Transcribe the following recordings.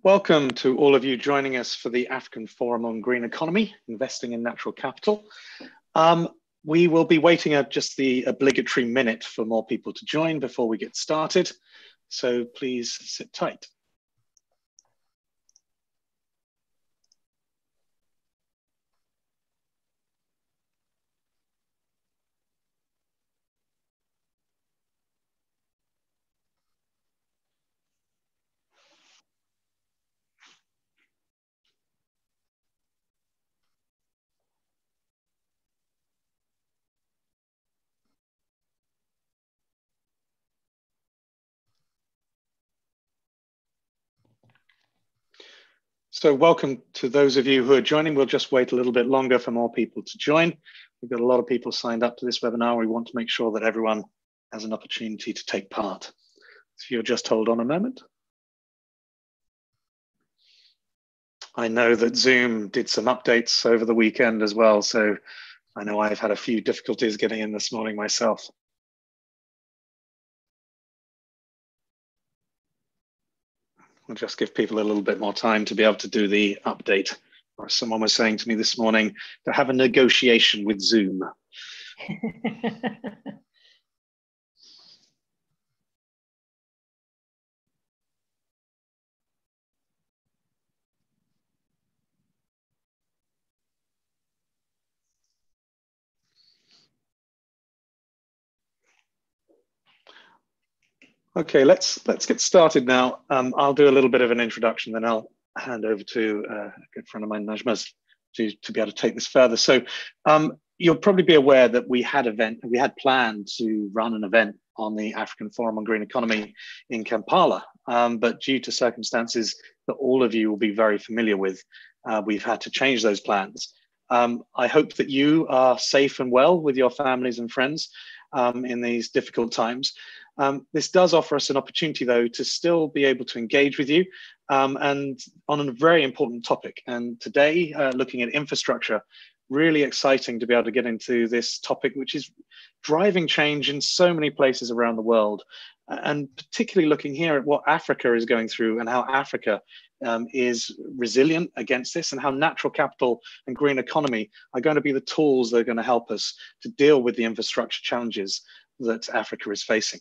Welcome to all of you joining us for the African Forum on Green Economy, Investing in Natural Capital. We will be waiting just the obligatory minute for more people to join before we get started. So please sit tight. So welcome to those of you who are joining. We'll just wait a little bit longer for more people to join. We've got a lot of people signed up to this webinar. We want to make sure that everyone has an opportunity to take part. So you'll just hold on a moment. I know that Zoom did some updates over the weekend as well, so I know I've had a few difficulties getting in this morning myself. We'll just give people a little bit more time to be able to do the update. Or someone was saying to me this morning to have a negotiation with Zoom. Okay, let's get started now. I'll do a little bit of an introduction, then I'll hand over to a good friend of mine, Najma's, to be able to take this further. So you'll probably be aware that we had planned to run an event on the African Forum on Green Economy in Kampala, but due to circumstances that all of you will be very familiar with, we've had to change those plans. I hope that you are safe and well with your families and friends in these difficult times. This does offer us an opportunity, though, to still be able to engage with you and on a very important topic. And today, looking at infrastructure, really exciting to be able to get into this topic, which is driving change in so many places around the world. And particularly looking here at what Africa is going through and how Africa is resilient against this, and how natural capital and green economy are going to be the tools that are going to help us to deal with the infrastructure challenges that Africa is facing.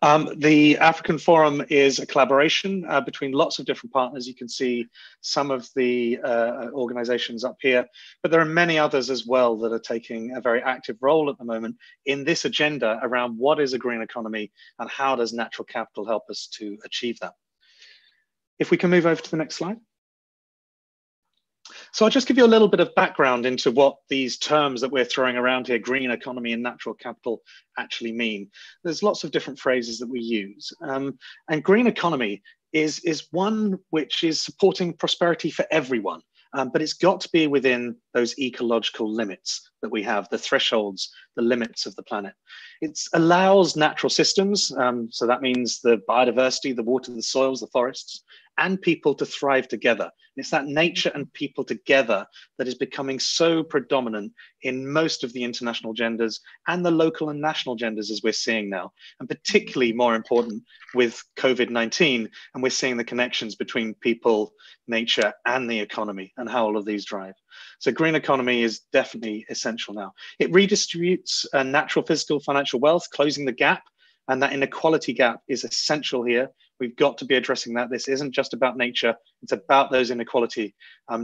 The African Forum is a collaboration between lots of different partners. You can see some of the organizations up here, but there are many others as well that are taking a very active role at the moment in this agenda around what is a green economy and how does natural capital help us to achieve that. If we can move over to the next slide. So I'll just give you a little bit of background into what these terms that we're throwing around here, green economy and natural capital, actually mean. There's lots of different phrases that we use. And green economy is one which is supporting prosperity for everyone. But it's got to be within those ecological limits that we have, the thresholds, the limits of the planet. It allows natural systems, so that means the biodiversity, the water, the soils, the forests, and people to thrive together. It's that nature and people together that is becoming so predominant in most of the international genders and the local and national genders, as we're seeing now, and particularly more important with COVID-19, and we're seeing the connections between people, nature, and the economy, and how all of these drive. So green economy is definitely essential now. It redistributes natural, physical, financial wealth, closing the gap, and that inequality gap is essential here. We've got to be addressing that. This isn't just about nature, it's about those inequality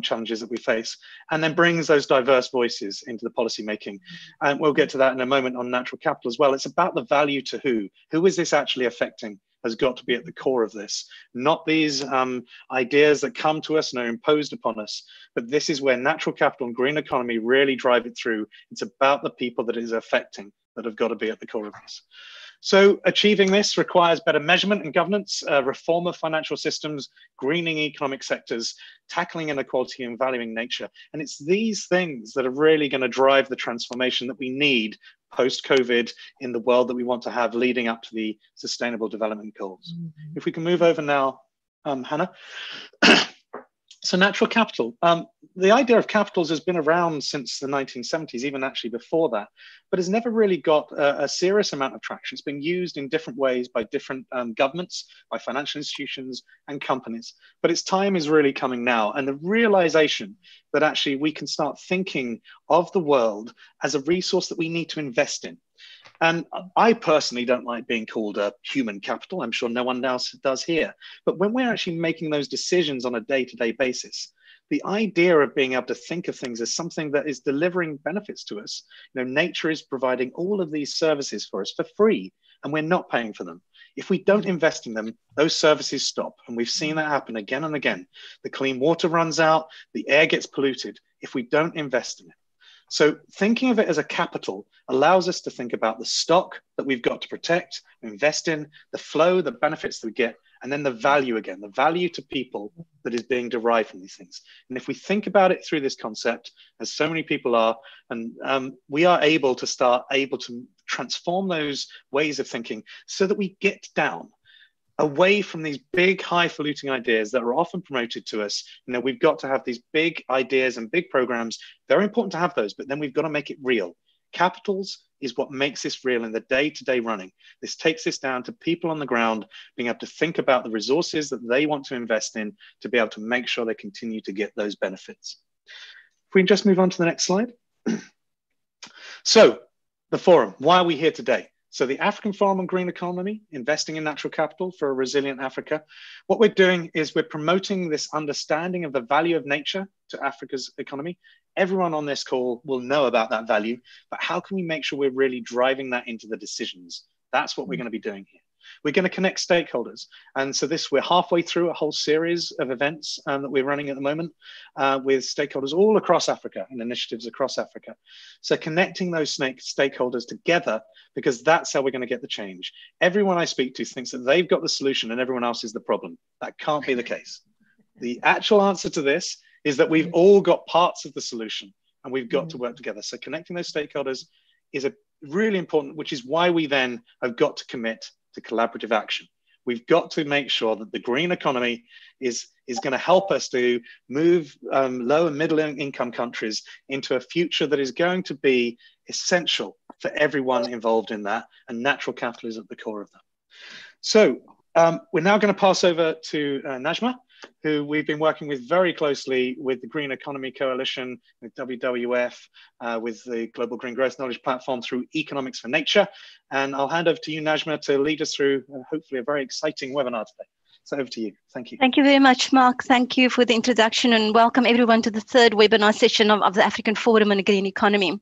challenges that we face, and then brings those diverse voices into the policy making. And we'll get to that in a moment on natural capital as well. It's about the value to who. Who is this actually affecting? Has got to be at the core of this, not these ideas that come to us and are imposed upon us, but this is where natural capital and green economy really drive it through. It's about the people that it is affecting that have got to be at the core of this. So achieving this requires better measurement and governance, reform of financial systems, greening economic sectors, tackling inequality and valuing nature. And it's these things that are really going to drive the transformation that we need post-COVID in the world that we want to have leading up to the Sustainable Development Goals. If we can move over now, Hannah. So natural capital. the idea of capitals has been around since the 1970s, even actually before that, but has never really got a serious amount of traction. It's been used in different ways by different governments, by financial institutions and companies. But its time is really coming now. And the realization that actually we can start thinking of the world as a resource that we need to invest in. And I personally don't like being called a human capital. I'm sure no one else does here. But when we're actually making those decisions on a day-to-day basis, the idea of being able to think of things as something that is delivering benefits to us. Nature is providing all of these services for us for free, and we're not paying for them. If we don't invest in them, those services stop. And we've seen that happen again and again. The clean water runs out, the air gets polluted if we don't invest in it. So thinking of it as a capital allows us to think about the stock that we've got to protect, invest in, the flow, the benefits that we get, and then the value again, the value to people that is being derived from these things. And if we think about it through this concept, as so many people are, and we are able to transform those ways of thinking so that we get down away from these big, highfalutin ideas that are often promoted to us. We've got to have these big ideas and big programs. Very important to have those, but then we've got to make it real. Capitals is what makes this real in the day-to-day running. This takes this down to people on the ground being able to think about the resources that they want to invest in to be able to make sure they continue to get those benefits. If we can just move on to the next slide. So the forum, why are we here today? So the African Forum on Green Economy, investing in natural capital for a resilient Africa. What we're doing is we're promoting this understanding of the value of nature to Africa's economy. Everyone on this call will know about that value, but how can we make sure we're really driving that into the decisions? That's what we're going to be doing here. We're going to connect stakeholders. And so we're halfway through a whole series of events that we're running at the moment with stakeholders all across Africa and initiatives across Africa. So connecting those stakeholders together, because that's how we're going to get the change. Everyone I speak to thinks that they've got the solution and everyone else is the problem. That can't be the case. The actual answer to this is that we've all got parts of the solution and we've got to work together. So connecting those stakeholders is a really important, which is why we then have got to commit to collaborative action. We've got to make sure that the green economy is going to help us to move low and middle income countries into a future that is going to be essential for everyone involved in that, and natural capital is at the core of that. So we're now going to pass over to Najma, who we've been working with very closely with the Green Economy Coalition, with WWF, with the Global Green Growth Knowledge Platform through Economics for Nature. And I'll hand over to you, Najma, to lead us through hopefully a very exciting webinar today. So over to you. Thank you. Thank you very much, Mark. Thank you for the introduction and welcome everyone to the third webinar session of the African Forum on the Green Economy.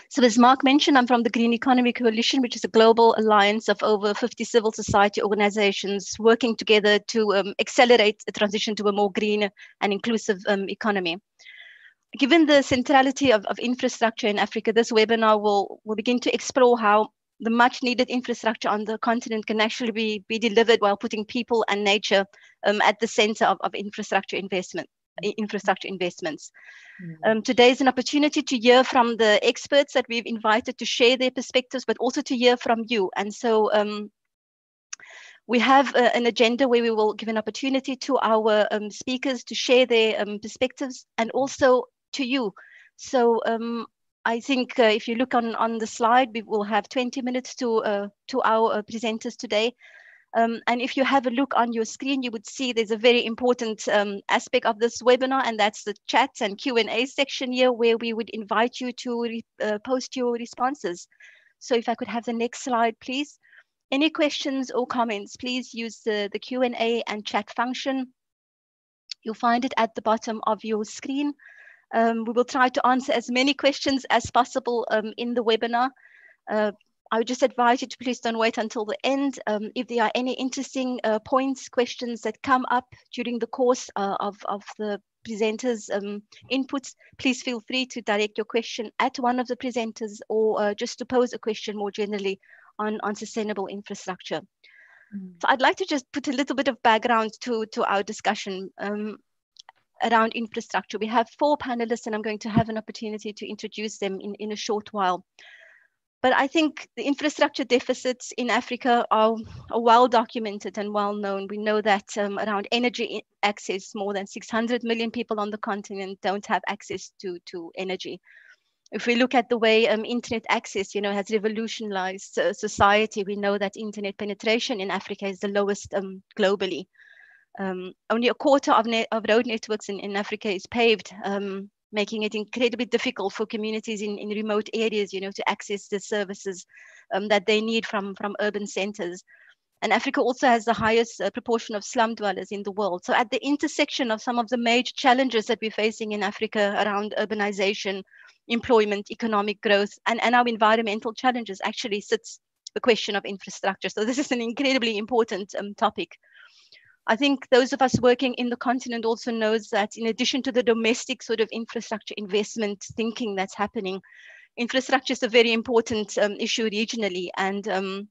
So as Mark mentioned, I'm from the Green Economy Coalition, which is a global alliance of over 50 civil society organizations working together to accelerate the transition to a more green and inclusive economy. Given the centrality of infrastructure in Africa, this webinar will begin to explore how the much needed infrastructure on the continent can actually be delivered while putting people and nature at the center of infrastructure investments. Today is an opportunity to hear from the experts that we've invited to share their perspectives, but also to hear from you. And so we have an agenda where we will give an opportunity to our speakers to share their perspectives and also to you. So I think if you look on the slide, we will have 20 minutes to our presenters today. And if you have a look on your screen, you would see there's a very important aspect of this webinar, and that's the chats and Q&A section here, where we would invite you to post your responses. So if I could have the next slide, please. Any questions or comments, please use the Q&A and chat function. You'll find it at the bottom of your screen. We will try to answer as many questions as possible in the webinar. I would just advise you to please don't wait until the end. If there are any interesting points, questions that come up during the course of the presenters' inputs, please feel free to direct your question at one of the presenters or just to pose a question more generally on sustainable infrastructure. So I'd like to just put a little bit of background to our discussion around infrastructure. We have 4 panelists and I'm going to have an opportunity to introduce them in a short while. But I think the infrastructure deficits in Africa are well documented and well known. We know that around energy access, more than 600 million people on the continent don't have access to energy. If we look at the way internet access, has revolutionized society, we know that internet penetration in Africa is the lowest globally. Only a quarter of road networks in Africa is paved, making it incredibly difficult for communities in remote areas, to access the services that they need from urban centers. And Africa also has the highest proportion of slum dwellers in the world. So at the intersection of some of the major challenges that we're facing in Africa around urbanization, employment, economic growth, and our environmental challenges actually sits the question of infrastructure. So this is an incredibly important topic. I think those of us working in the continent also knows that in addition to the domestic sort of infrastructure investment thinking that's happening, infrastructure is a very important issue regionally. And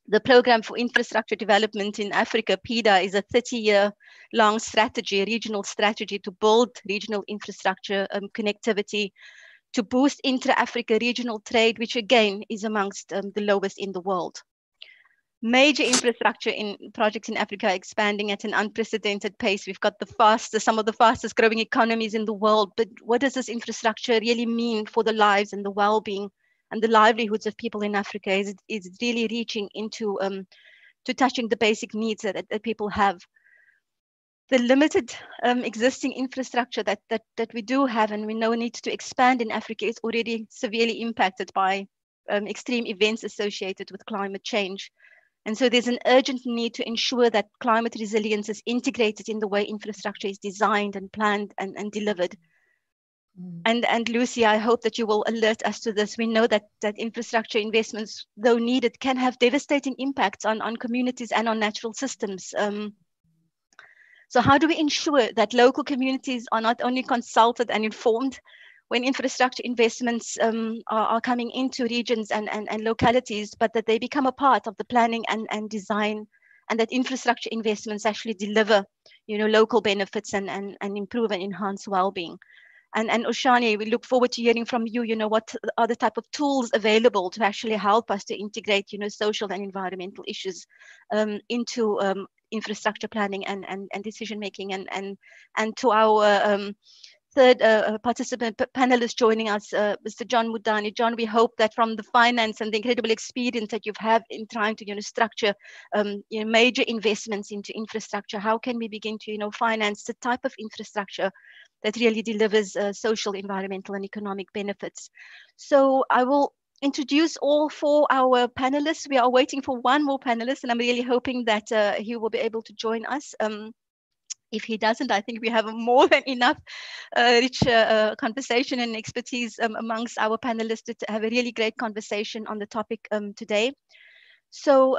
the Program for Infrastructure Development in Africa, PIDA, is a 30-year-long strategy, a regional strategy to build regional infrastructure connectivity, to boost intra-Africa regional trade, which again is amongst the lowest in the world. Major infrastructure projects in Africa are expanding at an unprecedented pace. We've got some of the fastest growing economies in the world. But what does this infrastructure really mean for the lives and the well-being and the livelihoods of people in Africa? Is it really reaching into to touching the basic needs that people have? The limited existing infrastructure that we do have and we know needs to expand in Africa is already severely impacted by extreme events associated with climate change. And so there's an urgent need to ensure that climate resilience is integrated in the way infrastructure is designed and planned and delivered. And Lucy, I hope that you will alert us to this. We know that infrastructure investments, though needed, can have devastating impacts on communities and on natural systems. So how do we ensure that local communities are not only consulted and informed when infrastructure investments are coming into regions and localities, but that they become a part of the planning and design, and that infrastructure investments actually deliver, local benefits and improve and enhance well-being. And Oshani, we look forward to hearing from you, what are the type of tools available to actually help us to integrate, social and environmental issues into infrastructure planning and decision-making, and to our third participant panelist joining us, Mr. John Mudani. John, we hope that from the finance and the incredible experience that you've had in trying to structure major investments into infrastructure, how can we begin to finance the type of infrastructure that really delivers social, environmental, and economic benefits? So I will introduce all four our panelists. We are waiting for one more panelist, and I'm really hoping that he will be able to join us. If he doesn't, I think we have more than enough rich conversation and expertise amongst our panelists to have a really great conversation on the topic today. So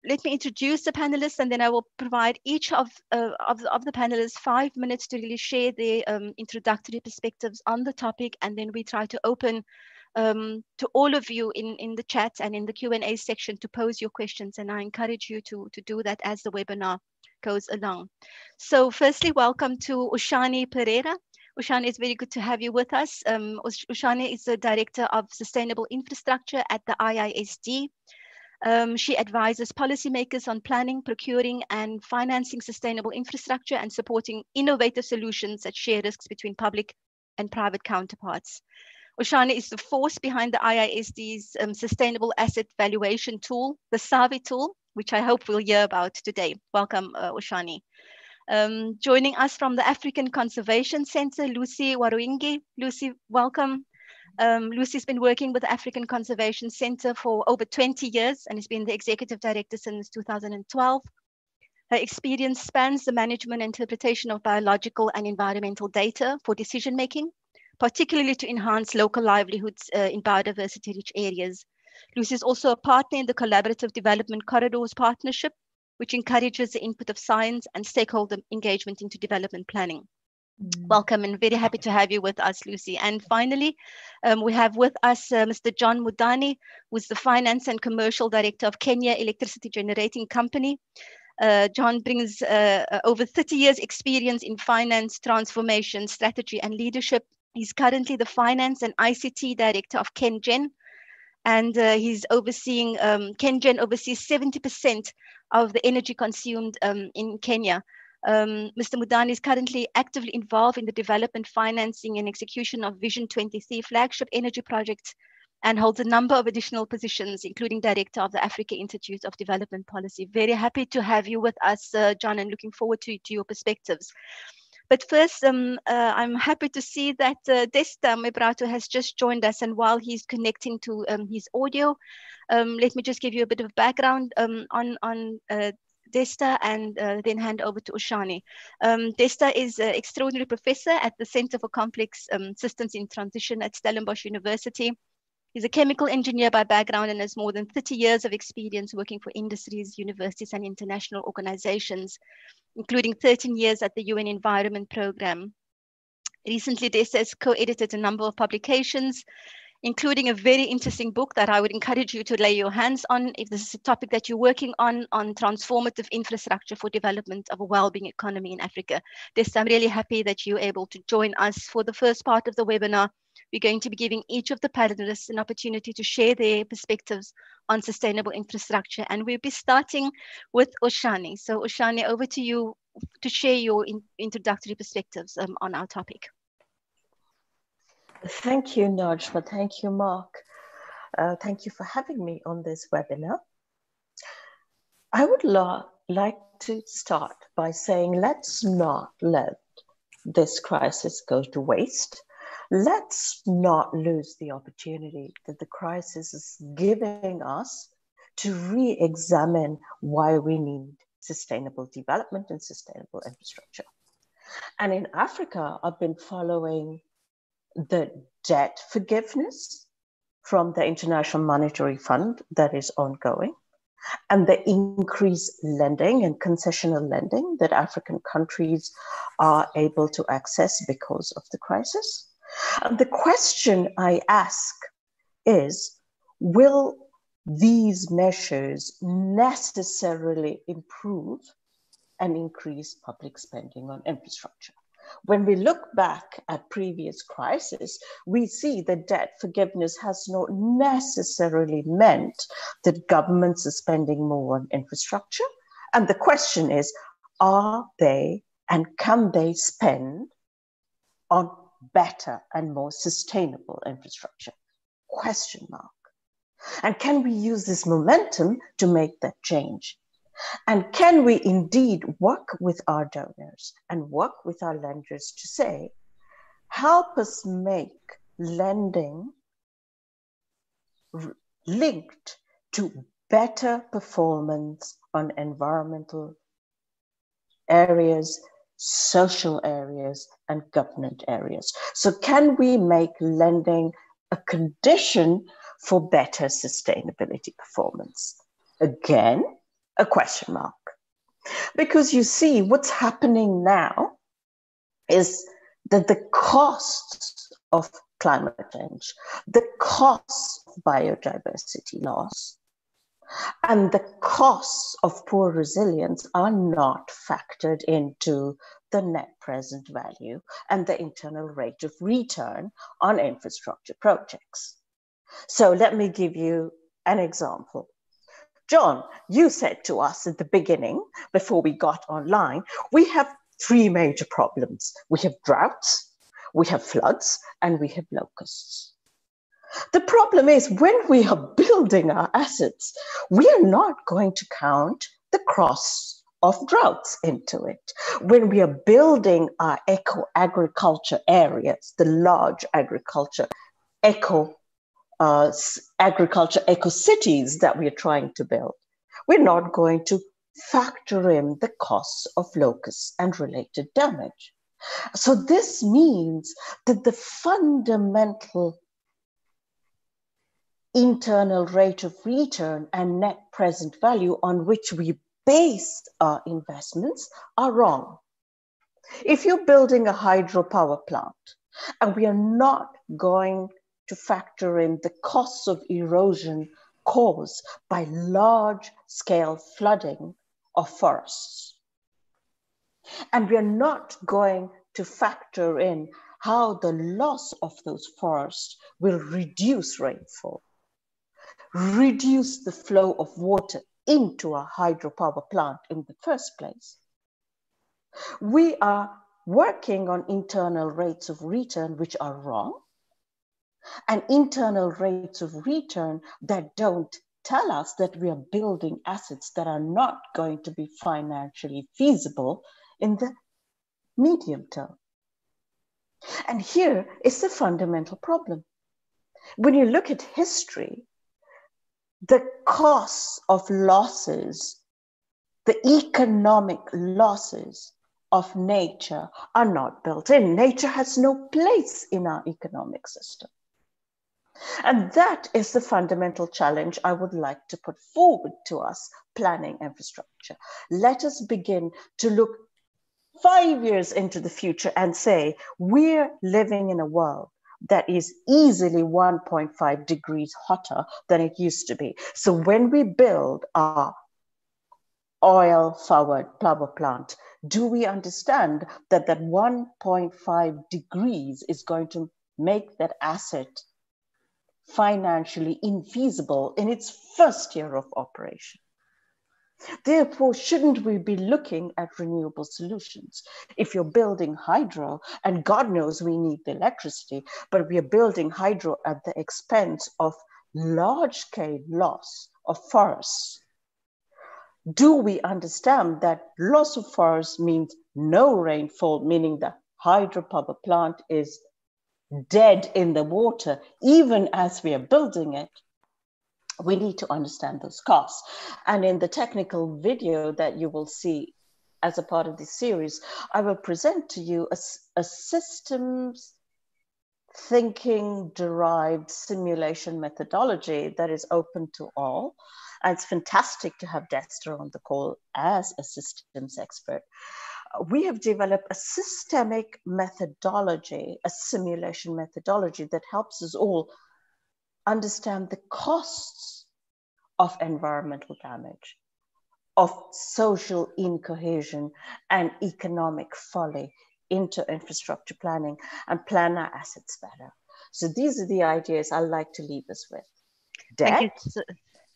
let me introduce the panelists, and then I will provide each of the panelists 5 minutes to really share their introductory perspectives on the topic, and then we try to open to all of you in the chat and in the Q&A section to pose your questions, and I encourage you to do that as the webinar goes along. So firstly, welcome to Oshani Perera. Oshani, it's very good to have you with us. Oshani is the Director of Sustainable Infrastructure at the IISD. She advises policymakers on planning, procuring, and financing sustainable infrastructure and supporting innovative solutions that share risks between public and private counterparts. Oshani is the force behind the IISD's Sustainable Asset Valuation Tool, the SAVI tool, which I hope we'll hear about today. Welcome, Oshani. Joining us from the African Conservation Center, Lucy Waruingi. Lucy, welcome. Lucy's been working with the African Conservation Center for over 20 years and has been the Executive Director since 2012. Her experience spans the management and interpretation of biological and environmental data for decision-making, particularly to enhance local livelihoods in biodiversity-rich areas. Lucy is also a partner in the Collaborative Development Corridors Partnership, which encourages the input of science and stakeholder engagement into development planning. Welcome, and very happy to have you with us, Lucy. And finally, we have with us Mr. John Mudani, who is the Finance and Commercial Director of Kenya Electricity Generating Company. John brings over 30 years experience in finance, transformation, strategy, and leadership. He's currently the Finance and ICT Director of KenGen, and he's overseeing, KenGen oversees 70% of the energy consumed in Kenya. Mr. Mudani is currently actively involved in the development, financing, and execution of Vision 23 flagship energy projects, and holds a number of additional positions, including Director of the Africa Institute of Development Policy. Very happy to have you with us, John, and looking forward to your perspectives. But first, I'm happy to see that Desta Mebrato has just joined us, and while he's connecting to his audio, let me just give you a bit of background on Desta, and then hand over to Oshani. Desta is an extraordinary professor at the Center for Complex Systems in Transition at Stellenbosch University. He's a chemical engineer by background and has more than 30 years of experience working for industries, universities, and international organizations, including 13 years at the UN Environment Programme. Recently, Desta has co-edited a number of publications, including a very interesting book that I would encourage you to lay your hands on if this is a topic that you're working on transformative infrastructure for development of a well-being economy in Africa. Desta, I'm really happy that you're able to join us for the first part of the webinar. We're going to be giving each of the panelists an opportunity to share their perspectives on sustainable infrastructure. And we'll be starting with Oshani. So Oshani, over to you to share your introductory perspectives on our topic. Thank you, Najma. Thank you, Mark. Thank you for having me on this webinar. I would like to start by saying, let's not let this crisis go to waste. Let's not lose the opportunity that the crisis is giving us to re-examine why we need sustainable development and sustainable infrastructure. And in Africa, I've been following the debt forgiveness from the International Monetary Fund that is ongoing, and the increased lending and concessional lending that African countries are able to access because of the crisis. And the question I ask is, will these measures necessarily improve and increase public spending on infrastructure? When we look back at previous crises, we see that debt forgiveness has not necessarily meant that governments are spending more on infrastructure. And the question is, are they and can they spend on better and more sustainable infrastructure? Question mark. And can we use this momentum to make that change? And can we indeed work with our donors and work with our lenders to say, help us make lending linked to better performance on environmental areas, social areas, and government areas? So can we make lending a condition for better sustainability performance? Again, a question mark. Because you see, what's happening now is that the costs of climate change, the costs of biodiversity loss, and the costs of poor resilience are not factored into the net present value and the internal rate of return on infrastructure projects. So let me give you an example. John, you said to us at the beginning, before we got online, we have three major problems. We have droughts, we have floods, and we have locusts. The problem is, when we are building our assets, we are not going to count the costs of droughts into it. When we are building our eco-agriculture areas, the large agriculture eco-cities that we are trying to build, we're not going to factor in the costs of locusts and related damage. So this means that the fundamental internal rate of return and net present value on which we base our investments are wrong. If you're building a hydropower plant and we are not going to factor in the costs of erosion caused by large-scale flooding of forests, and we are not going to factor in how the loss of those forests will reduce rainfall, reduce the flow of water into a hydropower plant in the first place. We are working on internal rates of return which are wrong, and internal rates of return that don't tell us that we are building assets that are not going to be financially feasible in the medium term. And here is the fundamental problem. When you look at history, the costs of losses, the economic losses of nature are not built in. Nature has no place in our economic system. And that is the fundamental challenge I would like to put forward to us planning infrastructure. Let us begin to look 5 years into the future and say, we're living in a world that is easily 1.5 degrees hotter than it used to be. So when we build our oil-powered power plant, do we understand that that 1.5 degrees is going to make that asset financially infeasible in its first year of operation? Therefore, shouldn't we be looking at renewable solutions? If you're building hydro, and God knows we need the electricity, but we are building hydro at the expense of large-scale loss of forests, do we understand that loss of forests means no rainfall, meaning the hydropower plant is dead in the water, even as we are building it? We need to understand those costs. And in the technical video that you will see as a part of this series, I will present to you a systems thinking derived simulation methodology that is open to all. And it's fantastic to have Dexter on the call as a systems expert. We have developed a systemic methodology, a simulation methodology that helps us all understand the costs of environmental damage, of social incohesion and economic folly into infrastructure planning and plan our assets better. So these are the ideas I'd like to leave us with. Debt.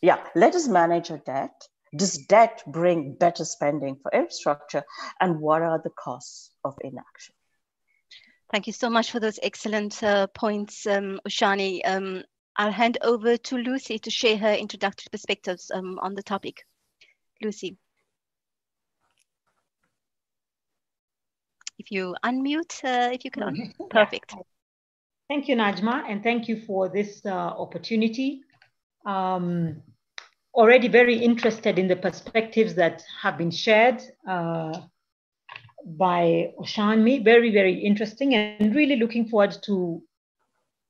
Yeah, let us manage our debt. Does debt bring better spending for infrastructure? And what are the costs of inaction? Thank you so much for those excellent points, Oshani. I'll hand over to Lucy to share her introductory perspectives on the topic. Lucy. If you unmute, if you could unmute. Perfect. Yeah. Thank you, Najma, and thank you for this opportunity. Already very interested in the perspectives that have been shared by Oshani. Very, very interesting, and really looking forward to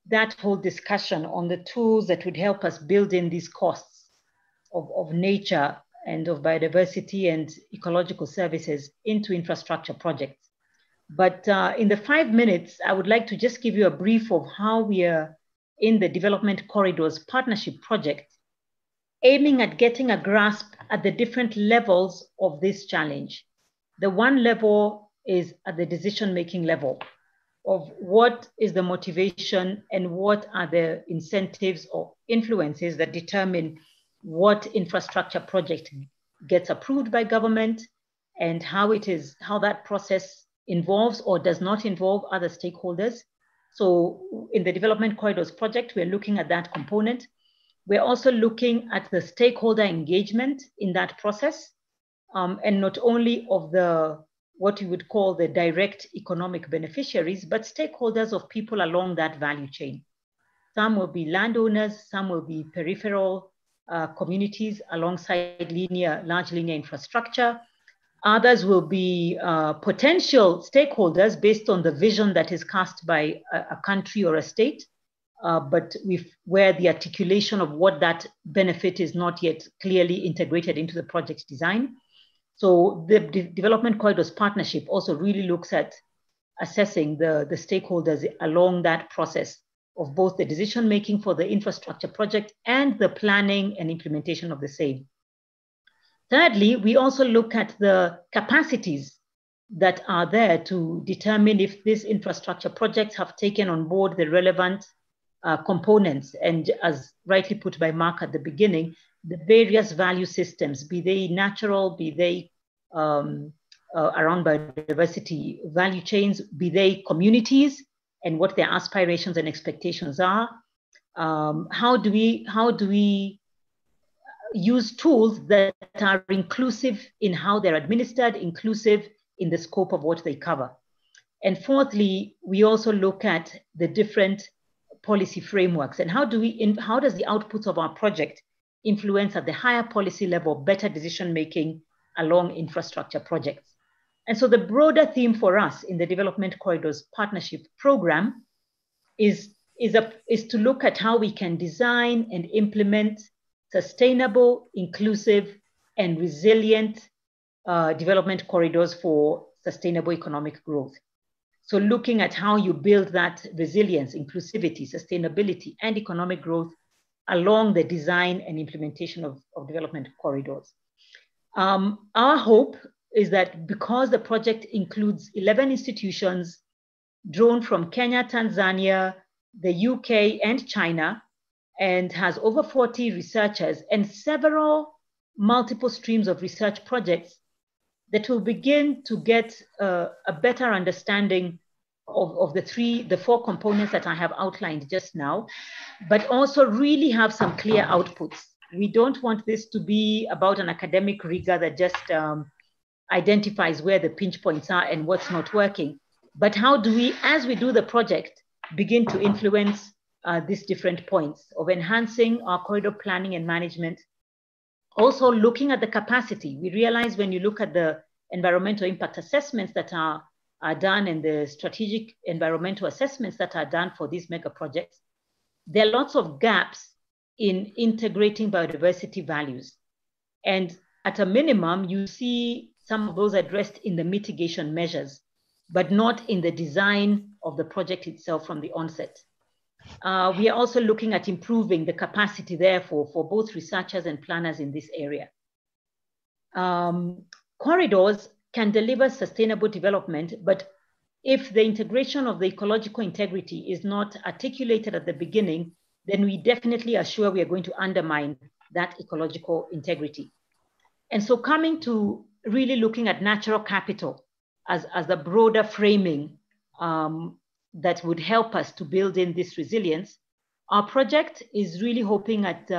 that whole discussion on the tools that would help us build in these costs of nature and of biodiversity and ecological services into infrastructure projects. But in the 5 minutes, I would like to just give you a brief of how we are in the Development Corridors Partnership Project, aiming at getting a grasp at the different levels of this challenge. The one level is at the decision-making level of what is the motivation and what are the incentives or influences that determine what infrastructure project gets approved by government and how that process involves or does not involve other stakeholders. So in the Development Corridors Project, we're looking at that component. We're also looking at the stakeholder engagement in that process, and not only of what you would call the direct economic beneficiaries, but stakeholders of people along that value chain. Some will be landowners, some will be peripheral communities alongside large linear infrastructure. Others will be potential stakeholders based on the vision that is cast by a country or a state, but where the articulation of what that benefit is not yet clearly integrated into the project design. So the Development Corridors Partnership also really looks at assessing the stakeholders along that process of both the decision-making for the infrastructure project and the planning and implementation of the same. Thirdly, we also look at the capacities that are there to determine if these infrastructure projects have taken on board the relevant components. And as rightly put by Mark at the beginning, the various value systems, be they natural, be they around biodiversity value chains, be they communities and what their aspirations and expectations are. How do we use tools that are inclusive in how they're administered, inclusive in the scope of what they cover? And fourthly, we also look at the different policy frameworks and how does the outputs of our project influence at the higher policy level better decision-making along infrastructure projects. And so the broader theme for us in the Development Corridors Partnership Program is to look at how we can design and implement sustainable, inclusive, and resilient development corridors for sustainable economic growth. So looking at how you build that resilience, inclusivity, sustainability, and economic growth along the design and implementation of development corridors. Our hope is that because the project includes 11 institutions drawn from Kenya, Tanzania, the UK, and China, and has over 40 researchers and several multiple streams of research projects, that will begin to get a better understanding of the four components that I have outlined just now, but also really have some clear outputs. We don't want this to be about an academic rigor that just identifies where the pinch points are and what's not working, but how do we, as we do the project, begin to influence these different points of enhancing our corridor planning and management. Also looking at the capacity. We realize when you look at the environmental impact assessments that are done and the strategic environmental assessments that are done for these mega projects, there are lots of gaps in integrating biodiversity values. And at a minimum, you see some of those addressed in the mitigation measures, but not in the design of the project itself from the onset. We are also looking at improving the capacity, therefore, for both researchers and planners in this area. Corridors can deliver sustainable development, but if the integration of the ecological integrity is not articulated at the beginning, then we definitely are sure we are going to undermine that ecological integrity. And so coming to really looking at natural capital as a broader framing that would help us to build in this resilience, our project is really hoping at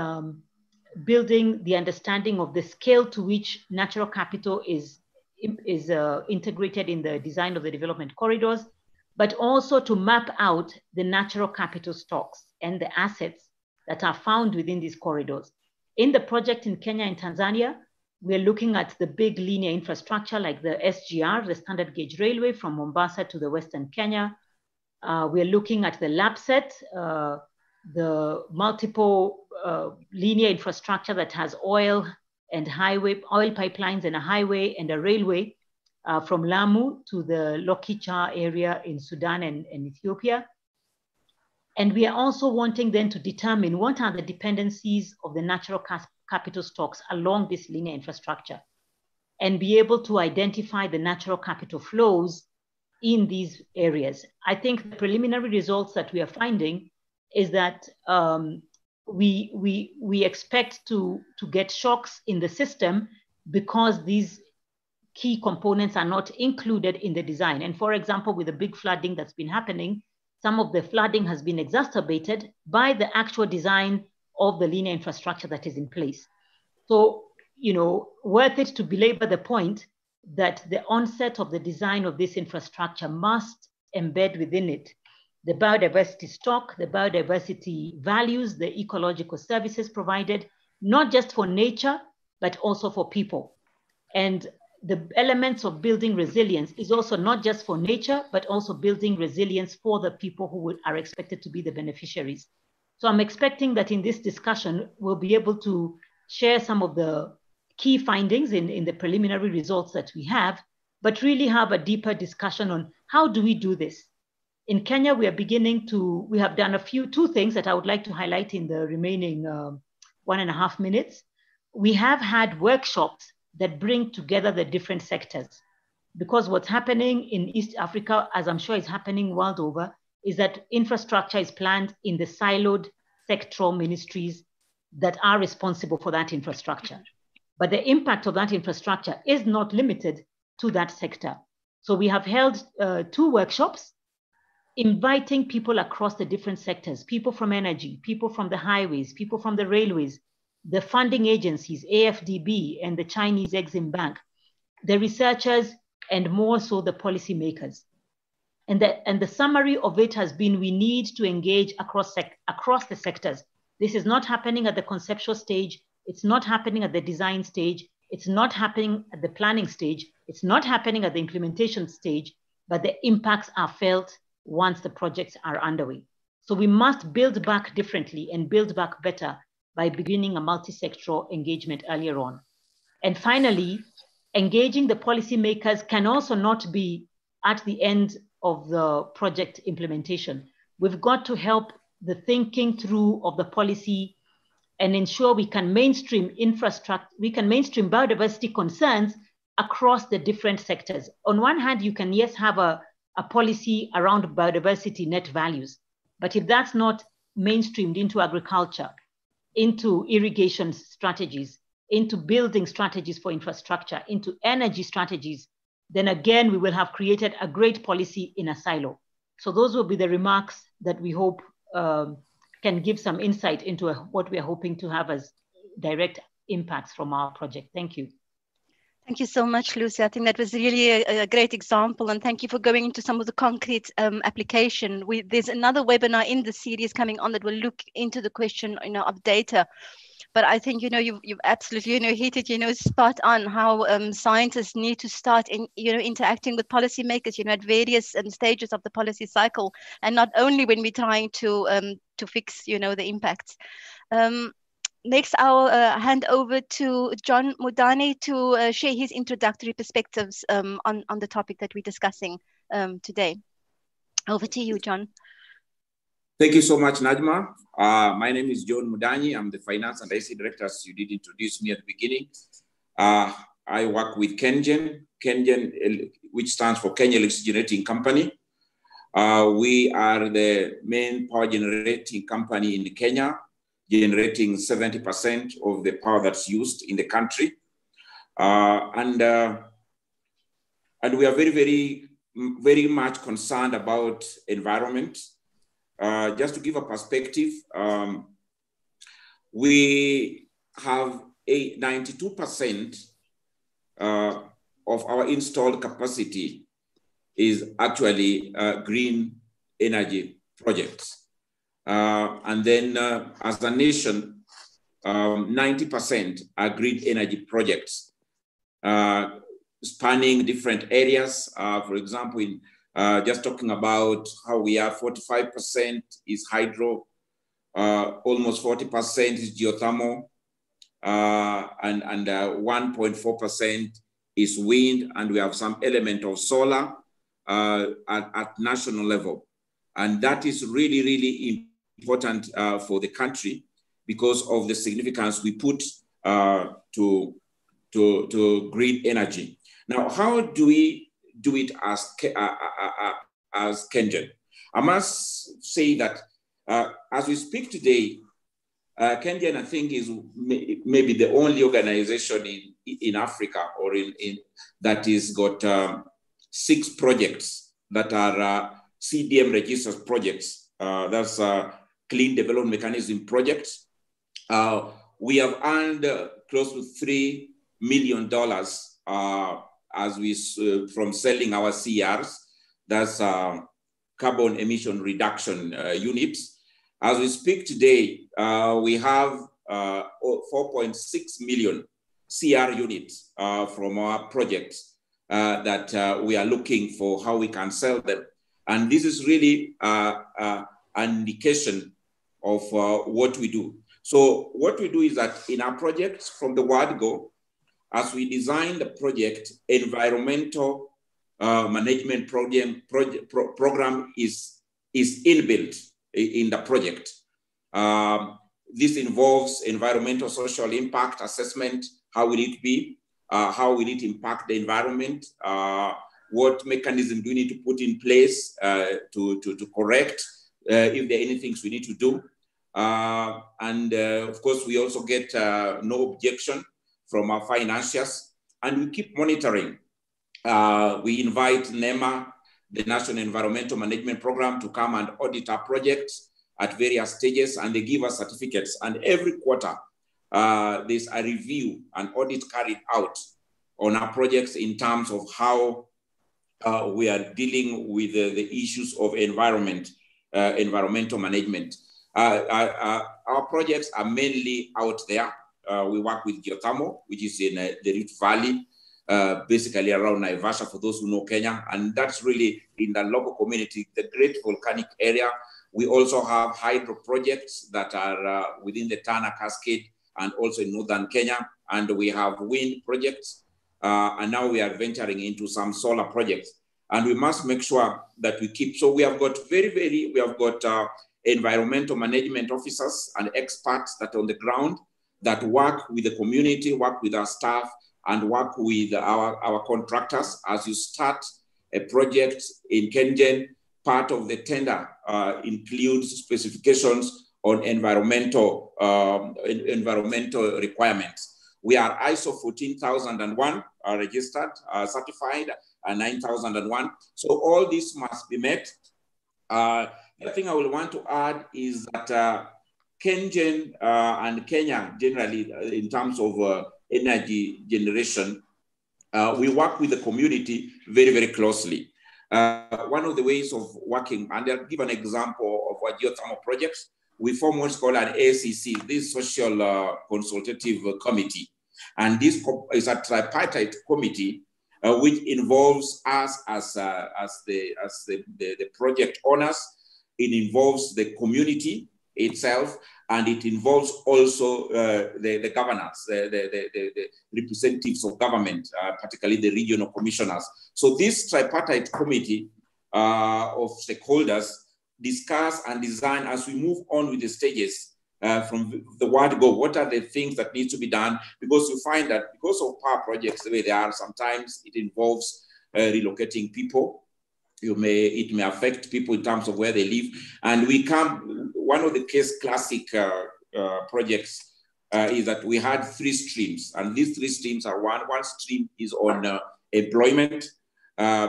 building the understanding of the scale to which natural capital is integrated in the design of the development corridors, but also to map out the natural capital stocks and the assets that are found within these corridors. In the project in Kenya and Tanzania, we're looking at the big linear infrastructure like the SGR, the standard gauge railway from Mombasa to the Western Kenya. We're looking at the LAPSET, the multiple linear infrastructure that has oil and highway, oil pipelines and a highway and a railway from Lamu to the Lokicha area in Sudan and Ethiopia. And we are also wanting then to determine what are the dependencies of the natural capital stocks along this linear infrastructure and be able to identify the natural capital flows in these areas. I think the preliminary results that we are finding is that we expect to get shocks in the system because these key components are not included in the design. And for example, with the big flooding that's been happening, some of the flooding has been exacerbated by the actual design of the linear infrastructure that is in place. So, you know, worth it to belabor the point that the onset of the design of this infrastructure must embed within it the biodiversity stock, the biodiversity values, the ecological services provided, not just for nature, but also for people. And the elements of building resilience is also not just for nature, but also building resilience for the people who are expected to be the beneficiaries. So I'm expecting that in this discussion, we'll be able to share some of the key findings in the preliminary results that we have, but really have a deeper discussion on how do we do this? In Kenya, we have done two things that I would like to highlight in the remaining 1.5 minutes. We have had workshops that bring together the different sectors, because what's happening in East Africa, as I'm sure is happening world over, is that infrastructure is planned in the siloed sectoral ministries that are responsible for that infrastructure. But the impact of that infrastructure is not limited to that sector. So we have held 2 workshops inviting people across the different sectors, people from energy, people from the highways, people from the railways, the funding agencies, AFDB and the Chinese Exim Bank, the researchers, and more so the policymakers. And the summary of it has been, we need to engage across the sectors. This is not happening at the conceptual stage. It's not happening at the design stage. It's not happening at the planning stage. It's not happening at the implementation stage, but the impacts are felt once the projects are underway. So we must build back differently and build back better by beginning a multi-sectoral engagement earlier on. And finally, engaging the policymakers can also not be at the end of the project implementation. We've got to help the thinking through of the policy and ensure we can mainstream infrastructure, we can mainstream biodiversity concerns across the different sectors. On one hand, you can, yes, have a policy around biodiversity net values, but if that's not mainstreamed into agriculture, into irrigation strategies, into building strategies for infrastructure, into energy strategies, then again, we will have created a great policy in a silo. So those will be the remarks that we hope can give some insight into what we are hoping to have as direct impacts from our project. Thank you. Thank you so much, Lucy. I think that was really a great example, and thank you for going into some of the concrete application. There's another webinar in the series coming on that will look into the question, of data. But I think, you've absolutely, hit it, spot on how scientists need to start interacting with policymakers, at various stages of the policy cycle, and not only when we're trying to fix, the impacts. Next, I'll hand over to John Mudani to share his introductory perspectives on the topic that we're discussing today. Over to you, John. Thank you so much, Najma. My name is John Mudani. I'm the Finance and IC Director, as you did introduce me at the beginning. I work with KenGen, which stands for Kenya Electricity Generating Company. We are the main power generating company in Kenya, generating 70% of the power that's used in the country. And we are very, very, very much concerned about environment. Just to give a perspective, we have 92% of our installed capacity is actually green energy projects. And then as a nation, 90% are green energy projects, spanning different areas. For example, in just talking about how we are, 45% is hydro, almost 40% is geothermal, and 1.4% is wind, and we have some element of solar at national level. And that is really, really important for the country because of the significance we put to green energy. Now, how do we do it as KenGen? I must say that as we speak today, KenGen, I think, is maybe the only organization in Africa or in that is got 6 projects that are CDM registered projects. That's Clean Development Mechanism projects. We have earned close to $3 million as we from selling our CRs. That's carbon emission reduction units. As we speak today, we have 4.6 million CR units from our projects that we are looking for how we can sell them. And this is really an indication of what we do. So what we do is that in our projects from the word go, as we design the project, environmental management program is inbuilt in the project. This involves environmental social impact assessment. How will it be? How will it impact the environment? what mechanism do we need to put in place to correct if there are any things we need to do. Of course, we also get no objection from our financiers, and we keep monitoring. We invite NEMA, the National Environmental Management Program, to come and audit our projects at various stages, and they give us certificates. And every quarter, there's a review, an audit carried out on our projects in terms of how we are dealing with the issues of environmental management. Our projects are mainly out there. We work with geothermal, which is in the Rift Valley, basically around Naivasha, for those who know Kenya. And that's really in the local community, the great volcanic area. We also have hydro projects that are within the Tana Cascade and also in northern Kenya. And we have wind projects. And now we are venturing into some solar projects. And we must make sure that we keep, so we have got we have got environmental management officers and experts that are on the ground that work with the community, work with our staff, and work with our contractors. As you start a project in Kengen, part of the tender includes specifications on environmental requirements. We are ISO 14001 registered, certified, 9001. So all this must be met. The thing I will want to add is that Kengen and Kenya generally, in terms of energy generation, we work with the community very, very closely. One of the ways of working, and I'll give an example of our geothermal projects, we form what's called an ACC, this social consultative committee. And this is a tripartite committee which involves us as the project owners. It involves the community itself, and it involves also the governors, the representatives of government, particularly the regional commissioners. So this tripartite committee of stakeholders discuss and design as we move on with the stages from the word go. What are the things that need to be done? Because you find that because of power projects the way they are, sometimes it involves relocating people. It may affect people in terms of where they live. And one of the classic projects is that we had 3 streams. And these 3 streams are one stream is on employment,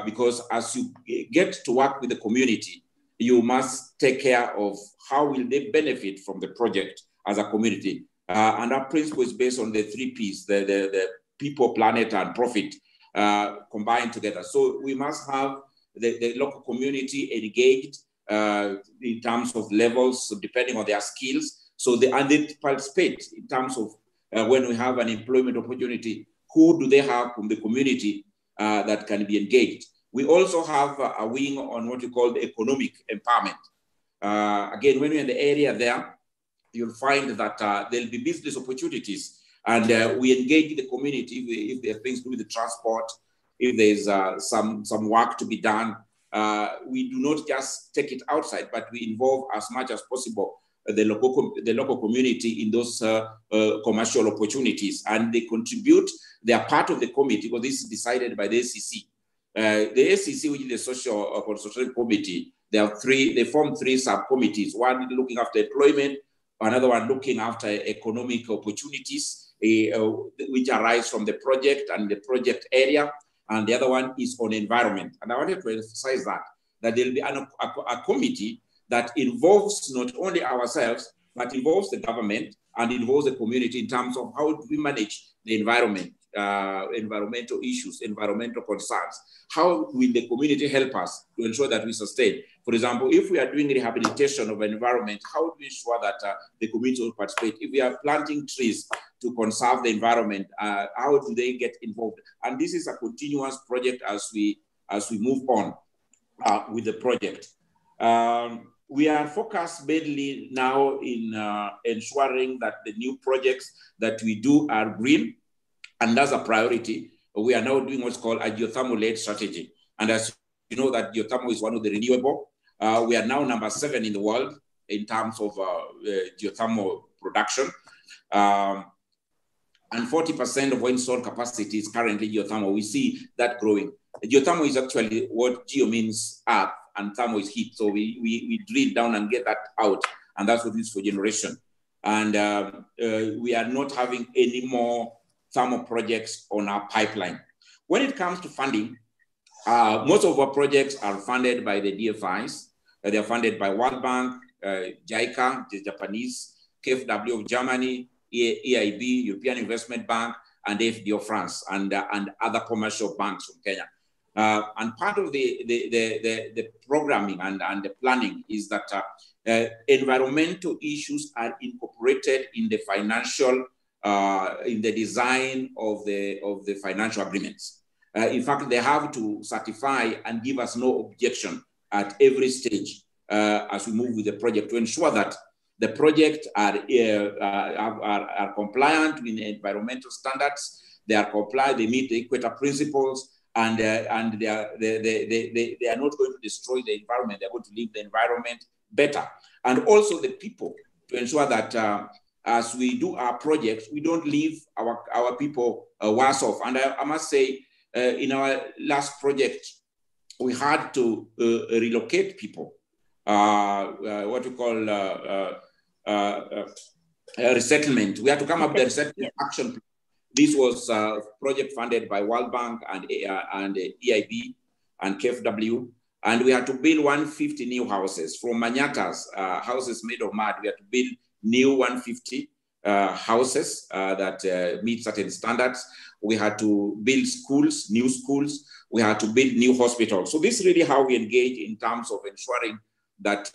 because as you get to work with the community, you must take care of how will they benefit from the project as a community. And our principle is based on the 3 Ps, the people, planet, and profit combined together. So we must have the local community engaged in terms of levels, depending on their skills. So they participate in terms of when we have an employment opportunity, who do they have from the community that can be engaged? We also have a wing on what you call the economic empowerment. Again, when you're in the area there, you'll find that there'll be business opportunities, and we engage the community if there are things to do with the transport, if there's some work to be done. We do not just take it outside, but we involve as much as possible the local community in those commercial opportunities, and they contribute. They are part of the committee because this is decided by the ACC. The ACC, which is the Social Consultative Committee, they form 3 subcommittees, one looking after employment, another one looking after economic opportunities, which arise from the project and the project area, and the other one is on environment. And I wanted to emphasize that there'll be a committee that involves not only ourselves, but involves the government and involves the community in terms of how do we manage the environment, environmental issues, environmental concerns. How will the community help us to ensure that we sustain? For example, if we are doing rehabilitation of an environment, how do we ensure that the community will participate? If we are planting trees to conserve the environment, how do they get involved? And this is a continuous project as we move on with the project. We are focused mainly now in ensuring that the new projects that we do are green, and that's a priority. We are now doing what's called a geothermal-led strategy. And as you know, that geothermal is one of the renewable. We are now number 7 in the world in terms of geothermal production. And 40% of our installed capacity is currently geothermal. We see that growing. Geothermal is actually what geo means earth and thermal is heat. So we drill down and get that out, and that's what we use for generation. And we are not having any more thermal projects on our pipeline. When it comes to funding, most of our projects are funded by the DFIs. They are funded by World Bank, JICA, the Japanese, KfW of Germany, EIB, European Investment Bank, and FD of France, and other commercial banks from Kenya. And part of the programming and the planning is that environmental issues are incorporated in the financial, in the design of the financial agreements. In fact, they have to certify and give us no objection at every stage as we move with the project to ensure that the project are compliant with environmental standards. They are compliant. They meet the Equator principles, and they are not going to destroy the environment. They are going to leave the environment better, and also the people, to ensure that as we do our projects, we don't leave our people worse off. And I must say, in our last project, we had to relocate people. What we call resettlement. We had to come up with a resettlement action plan. This was a project funded by World Bank and EIB and KfW. And we had to build 150 new houses from Manyatas, houses made of mud. We had to build new 150 houses that meet certain standards. We had to build schools, new schools. We had to build new hospitals. So this is really how we engage in terms of ensuring that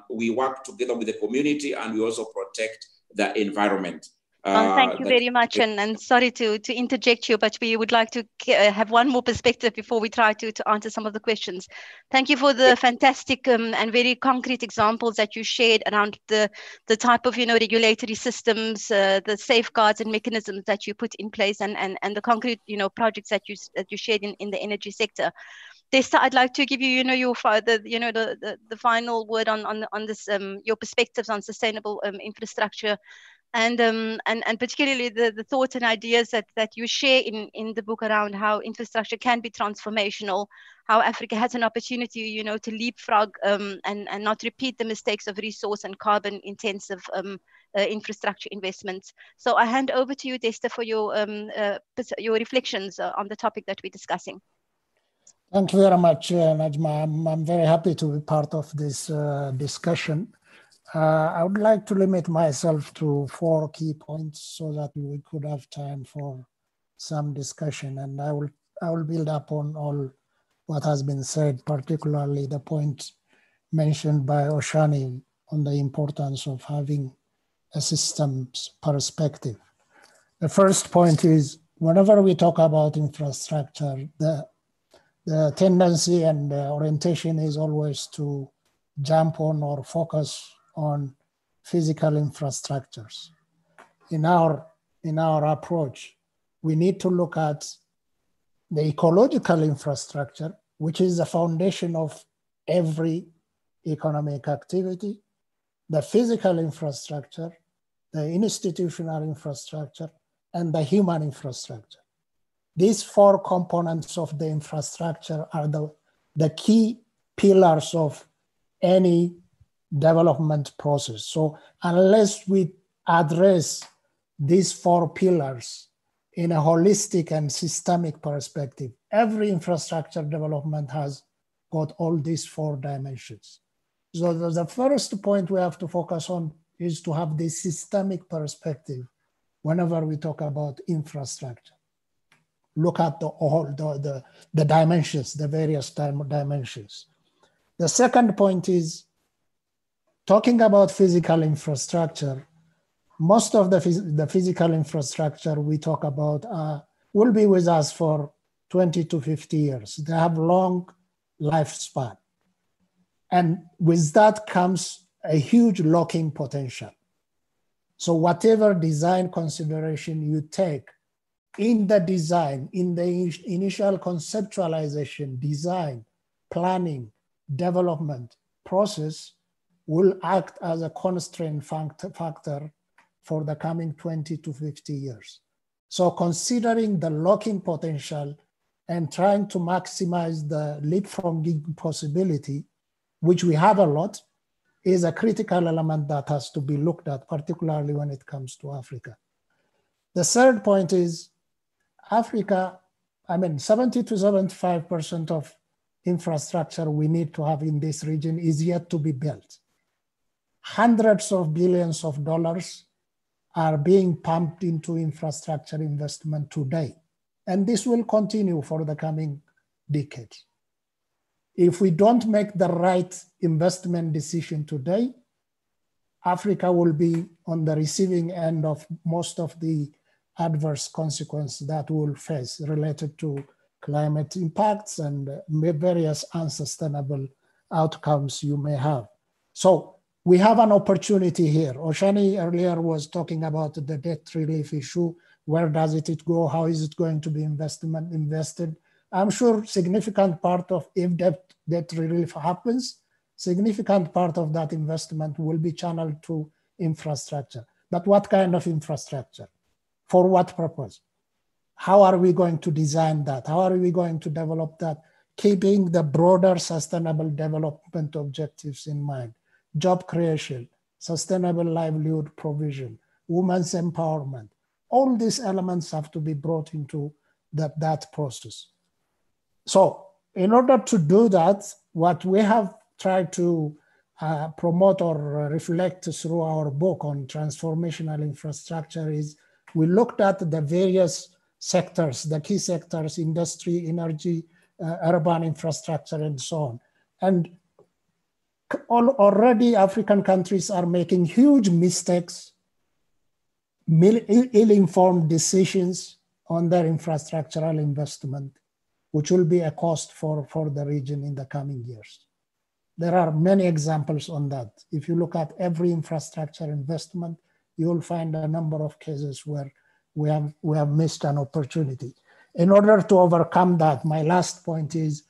we work together with the community and we also protect the environment. Thank you very much, and sorry to interject you, but we would like to have one more perspective before we try to answer some of the questions. Thank you for the fantastic and very concrete examples that you shared around the type of regulatory systems, the safeguards and mechanisms that you put in place, and the concrete projects that you shared in the energy sector. Desta, I'd like to give you the final word on this, your perspectives on sustainable infrastructure. And particularly the thoughts and ideas that you share in the book around how infrastructure can be transformational, how Africa has an opportunity, to leapfrog and not repeat the mistakes of resource and carbon intensive infrastructure investments. So I hand over to you, Desta, for your reflections on the topic that we're discussing. Thank you very much, Najma. I'm very happy to be part of this discussion. I would like to limit myself to 4 key points so that we could have time for some discussion. And I will build up on all what has been said, particularly the point mentioned by Oshani on the importance of having a systems perspective. The first point is, whenever we talk about infrastructure, the tendency and the orientation is always to jump on or focus on physical infrastructures. In our approach, we need to look at the ecological infrastructure, which is the foundation of every economic activity, the physical infrastructure, the institutional infrastructure, and the human infrastructure. These 4 components of the infrastructure are the key pillars of any development process. So unless we address these 4 pillars in a holistic and systemic perspective, every infrastructure development has got all these 4 dimensions. So the first point we have to focus on is to have this systemic perspective whenever we talk about infrastructure. Look at the dimensions, the various dimensions. The second point is, talking about physical infrastructure, most of the physical infrastructure we talk about will be with us for 20 to 50 years. They have long lifespan. And with that comes a huge locking potential. So whatever design consideration you take in the design, in the initial conceptualization, design, planning, development process, will act as a constraint factor for the coming 20 to 50 years. So considering the locking potential and trying to maximize the leapfrogging possibility, which we have a lot, is a critical element that has to be looked at, particularly when it comes to Africa. The third point is Africa, 70 to 75% of infrastructure we need to have in this region is yet to be built. Hundreds of billions of dollars are being pumped into infrastructure investment today. And this will continue for the coming decades. If we don't make the right investment decision today, Africa will be on the receiving end of most of the adverse consequences that we'll face related to climate impacts and various unsustainable outcomes you may have. So we have an opportunity here. Oshani earlier was talking about the debt relief issue. Where does it go? How is it going to be invested? I'm sure significant part of, if debt relief happens, significant part of that investment will be channeled to infrastructure. But what kind of infrastructure? For what purpose? How are we going to design that? How are we going to develop that? Keeping the broader sustainable development objectives in mind. Job creation, sustainable livelihood provision, women's empowerment. All these elements have to be brought into that process. So in order to do that, what we have tried to promote or reflect through our book on transformational infrastructure is we looked at the various sectors, the key sectors, industry, energy, urban infrastructure, and so on. And already African countries are making huge mistakes, ill-informed decisions on their infrastructural investment, which will be a cost for the region in the coming years. There are many examples on that. If you look at every infrastructure investment, you will find a number of cases where we have missed an opportunity. In order to overcome that, my last point is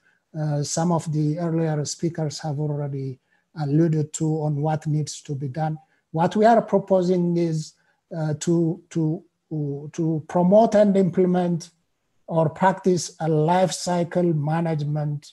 some of the earlier speakers have already alluded to on what needs to be done. What we are proposing is to promote and implement or practice a life cycle management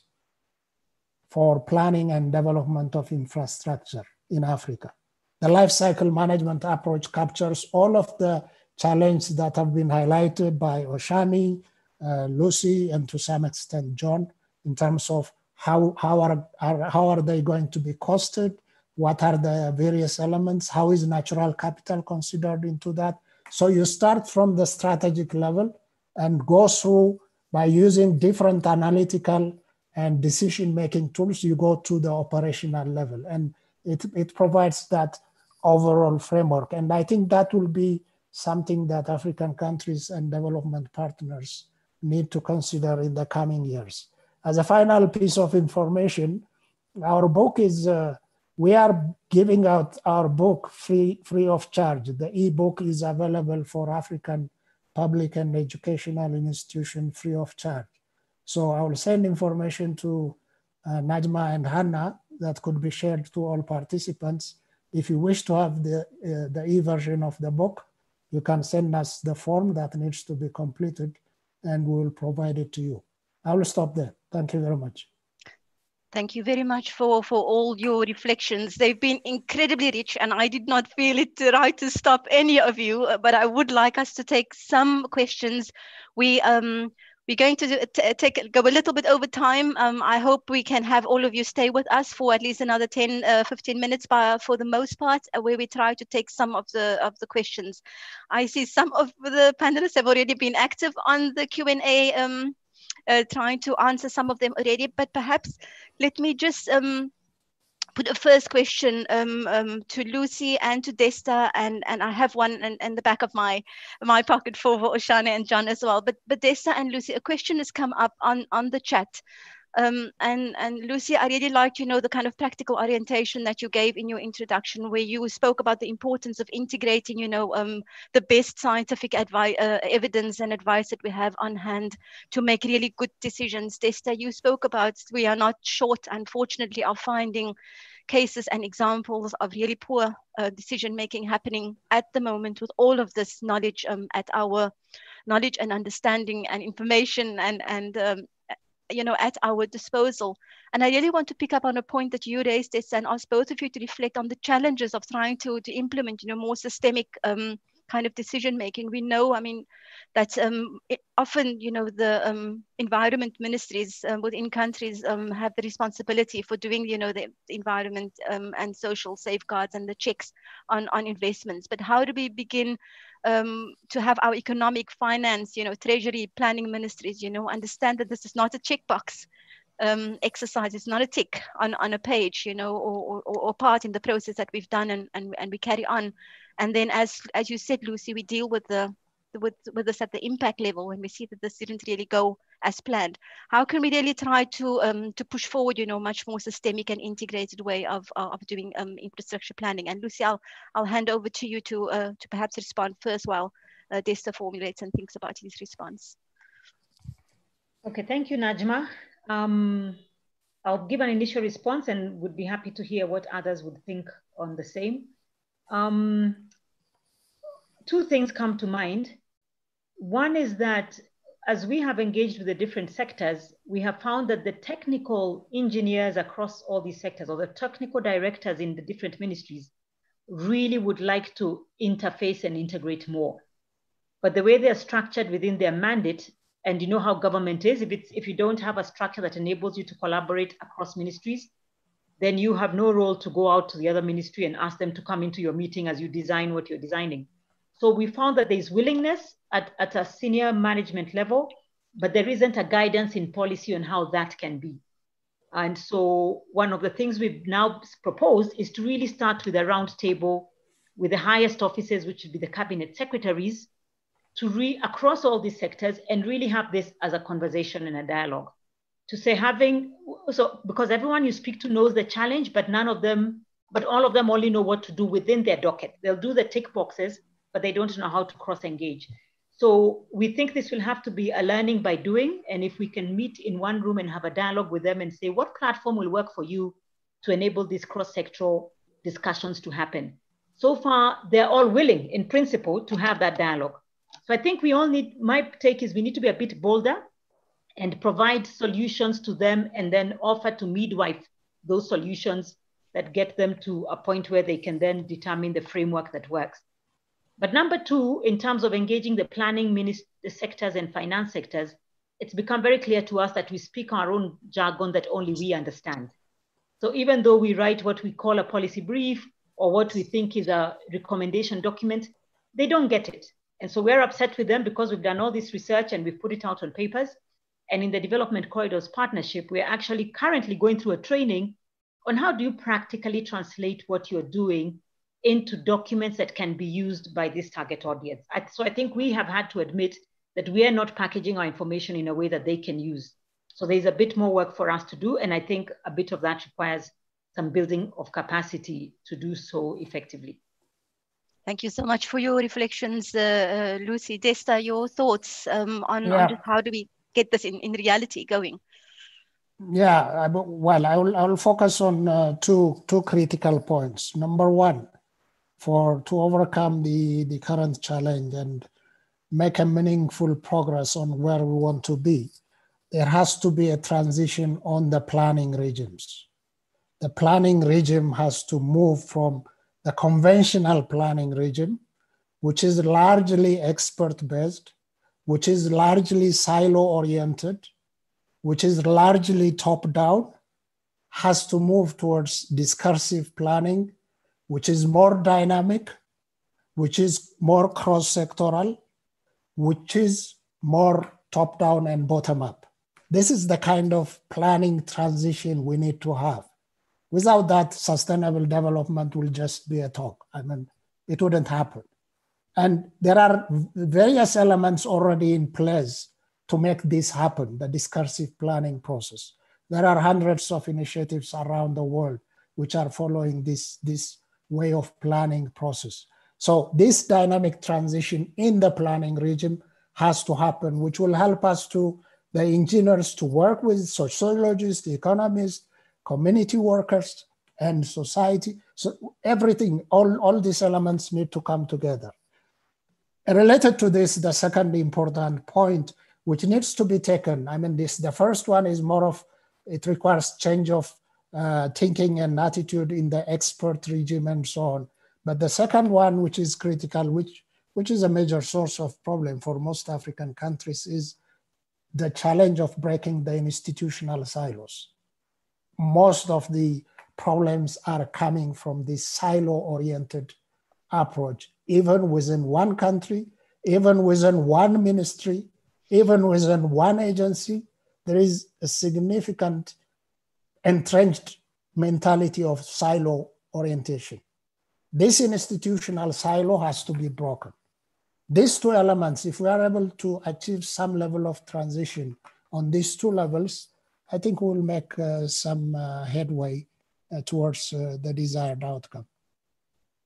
for planning and development of infrastructure in Africa. The life cycle management approach captures all of the challenges that have been highlighted by Oshani, Lucy, and to some extent John, in terms of how are they going to be costed, what are the various elements, how is natural capital considered into that. So you start from the strategic level and go through by using different analytical and decision-making tools, you go to the operational level. And it provides that overall framework. And I think that will be something that African countries and development partners need to consider in the coming years. As a final piece of information, our book is, we are giving out our book free of charge. The ebook is available for African public and educational institutions free of charge. So I will send information to Najma and Hannah that could be shared to all participants. If you wish to have the e-version of the book, you can send us the form that needs to be completed and we will provide it to you. I will stop there. Thank you very much. Thank you very much for all your reflections. They've been incredibly rich, and I did not feel it right to stop any of you, but I would like us to take some questions. We're going to go a little bit over time. I hope we can have all of you stay with us for at least another 10, 15 minutes for the most part, where we try to take some of the questions. I see some of the panelists have already been active on the Q&A, trying to answer some of them already, but perhaps let me just put a first question to Lucy and to Desta, and I have one in the back of my pocket for Oshani and John as well. But Desta and Lucy, a question has come up on the chat. And Lucy, I really liked, the kind of practical orientation that you gave in your introduction, where you spoke about the importance of integrating, the best scientific evidence and advice that we have on hand to make really good decisions. Desta, you spoke about we are not short, unfortunately, of finding cases and examples of really poor decision-making happening at the moment with all of this knowledge at our knowledge and understanding and information and at our disposal. And I really want to pick up on a point that you raised, this, and ask both of you to reflect on the challenges of trying to implement, more systemic kind of decision making. We know, that often, the environment ministries within countries have the responsibility for doing, the environment and social safeguards and the checks on investments. But how do we begin to have our economic, finance, treasury, planning ministries, understand that this is not a checkbox exercise. It's not a tick on a page, or part in the process that we've done and we carry on. And then, as you said, Lucy, we deal with this at the impact level when we see that this didn't really go as planned. How can we really try to push forward, much more systemic and integrated way of doing infrastructure planning? And Lucy, I'll hand over to you to perhaps respond first while Desta formulates and thinks about his response. Okay, thank you, Najma. I'll give an initial response and would be happy to hear what others would think on the same. Two things come to mind. One is that as we have engaged with the different sectors, we have found that the technical engineers across all these sectors, or the technical directors in the different ministries, really would like to interface and integrate more. But the way they're structured within their mandate, and you know how government is, if you don't have a structure that enables you to collaborate across ministries, then you have no role to go out to the other ministry and ask them to come into your meeting as you design what you're designing. So we found that there's willingness at a senior management level, but there isn't a guidance in policy on how that can be. And so one of the things we've now proposed is to really start with a round table with the highest officers, which would be the cabinet secretaries, to across all these sectors and really have this as a conversation and a dialogue. To say because everyone you speak to knows the challenge, but all of them only know what to do within their docket. They'll do the tick boxes, but they don't know how to cross-engage. So we think this will have to be a learning by doing. And if we can meet in one room and have a dialogue with them and say, what platform will work for you to enable these cross-sectoral discussions to happen? So far, they're all willing in principle to have that dialogue. So I think my take is we need to be a bit bolder and provide solutions to them and then offer to midwife those solutions that get them to a point where they can then determine the framework that works. But number two, in terms of engaging the planning sectors and finance sectors, it's become very clear to us that we speak our own jargon that only we understand. So even though we write what we call a policy brief or what we think is a recommendation document, they don't get it. And so we're upset with them because we've done all this research and we've put it out on papers. And in the Development Corridors Partnership, we're actually currently going through a training on how do you practically translate what you're doing into documents that can be used by this target audience. So I think we have had to admit that we are not packaging our information in a way that they can use. So there's a bit more work for us to do. And I think a bit of that requires some building of capacity to do so effectively. Thank you so much for your reflections, Lucy. Desta, your thoughts on just how do we get this in reality going? Yeah, well, I will focus on two critical points. Number one, to overcome the current challenge and make a meaningful progress on where we want to be, there has to be a transition on the planning regimes. The planning regime has to move from the conventional planning regime, which is largely expert-based, which is largely silo-oriented, which is largely top-down, has to move towards discursive planning, which is more dynamic, which is more cross-sectoral, which is more top-down and bottom-up. This is the kind of planning transition we need to have. Without that, sustainable development will just be a talk. It wouldn't happen. And there are various elements already in place to make this happen, the discursive planning process. There are hundreds of initiatives around the world which are following this way of planning process. So this dynamic transition in the planning regime has to happen, which will help us the engineers to work with sociologists, economists, community workers, and society. So everything, all these elements need to come together. Related to this, the second important point which needs to be taken, I mean, the first one is more of, it requires change of thinking and attitude in the expert regime and so on. But the second one, which is critical, which is a major source of problem for most African countries, is the challenge of breaking the institutional silos. Most of the problems are coming from this silo-oriented approach, even within one country, even within one ministry, even within one agency. There is a significant entrenched mentality of silo orientation. This institutional silo has to be broken. These two elements, if we are able to achieve some level of transition on these two levels, I think we'll make some headway towards the desired outcome.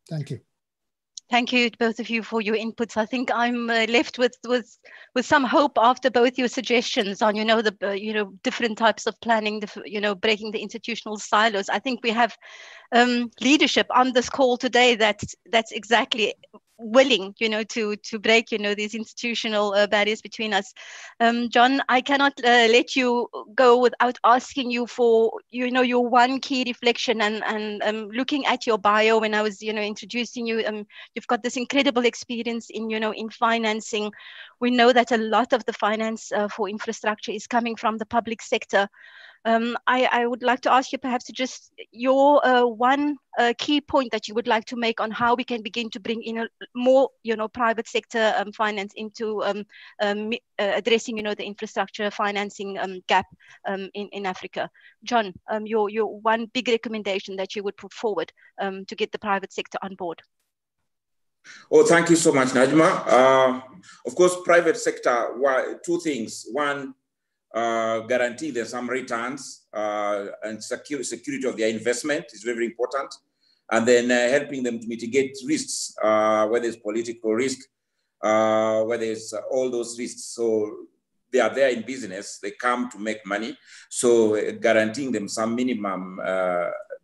Thank you. Thank you, both of you, for your inputs. I think I'm left with some hope after both your suggestions on, the different types of planning, breaking the institutional silos. I think we have leadership on this call today that's exactly willing, to break, these institutional barriers between us. John, I cannot let you go without asking you for, your one key reflection. And looking at your bio when I was, introducing you, you've got this incredible experience in financing. We know that a lot of the finance for infrastructure is coming from the public sector. I would like to ask you perhaps to just your one key point that you would like to make on how we can begin to bring in more, private sector finance into addressing, the infrastructure financing gap in Africa. John, your one big recommendation that you would put forward to get the private sector on board. Oh, thank you so much, Najma. Of course, private sector, two things. One, guarantee there's some returns and security of their investment is very, very important. And then helping them to mitigate risks, whether it's political risk, whether it's all those risks. So they are there in business, they come to make money. So guaranteeing them some minimum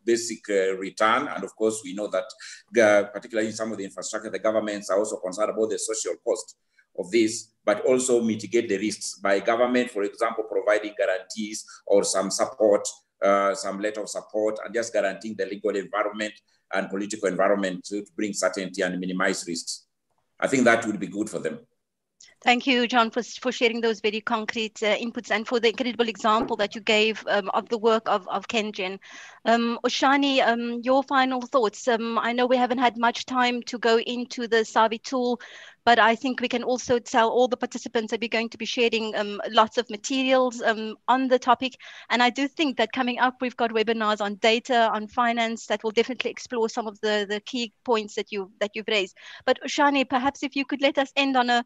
basic return. And of course, we know that particularly in some of the infrastructure, the governments are also concerned about the social cost of this, but also mitigate the risks by government, for example, providing guarantees or some support, some letter of support, and just guaranteeing the legal environment and political environment to bring certainty and minimize risks. I think that would be good for them. Thank you, John, for sharing those very concrete inputs and for the incredible example that you gave of the work of KenGen. Oshani, your final thoughts. I know we haven't had much time to go into the SAVI tool, but I think we can also tell all the participants that we're going to be sharing lots of materials on the topic. And I do think that coming up, we've got webinars on data, on finance, that will definitely explore some of the key points that you've raised. But Oshani, perhaps if you could let us end on a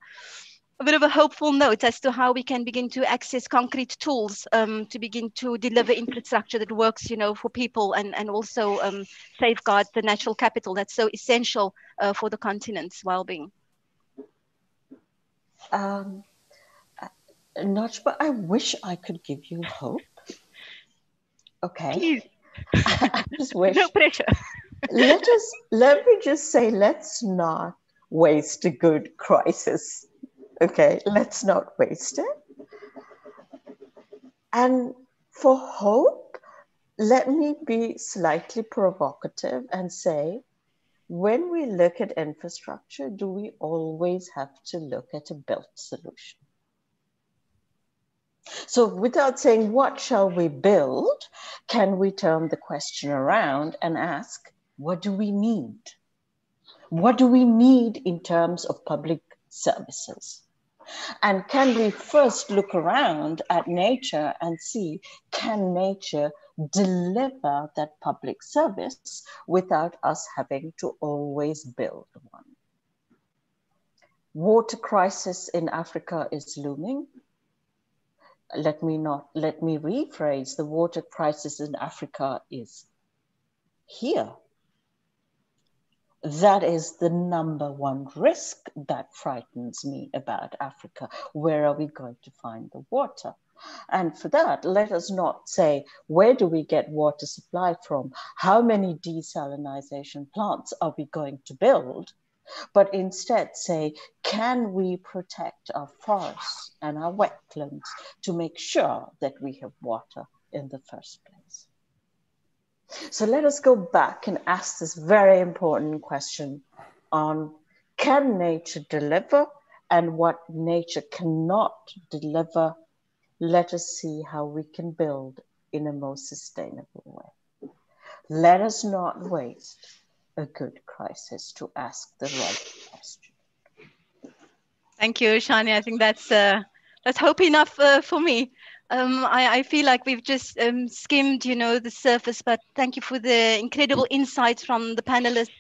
bit of a hopeful note as to how we can begin to access concrete tools to begin to deliver infrastructure that works, for people and also safeguard the natural capital that's so essential for the continent's well-being. Najma, I wish I could give you hope. Okay. Please. I just wish. No pressure. Let me just say, let's not waste a good crisis. Okay, let's not waste it. And for hope, let me be slightly provocative and say, when we look at infrastructure, do we always have to look at a built solution? So without saying, what shall we build, can we turn the question around and ask, what do we need? What do we need in terms of public services? And can we first look around at nature and see, can nature deliver that public service without us having to always build one? Water crisis in Africa is looming. Let me rephrase, the water crisis in Africa is here. That is the number one risk that frightens me about Africa. Where are we going to find the water? And for that, let us not say, where do we get water supply from? How many desalination plants are we going to build? but instead say, can we protect our forests and our wetlands to make sure that we have water in the first place? So let us go back and ask this very important question on, can nature deliver, and what nature cannot deliver? Let us see how we can build in a most sustainable way. Let us not waste a good crisis to ask the right question. Thank you, Oshani. I think that's hope enough for me. I feel like we've just skimmed, the surface, but thank you for the incredible insights from the panelists.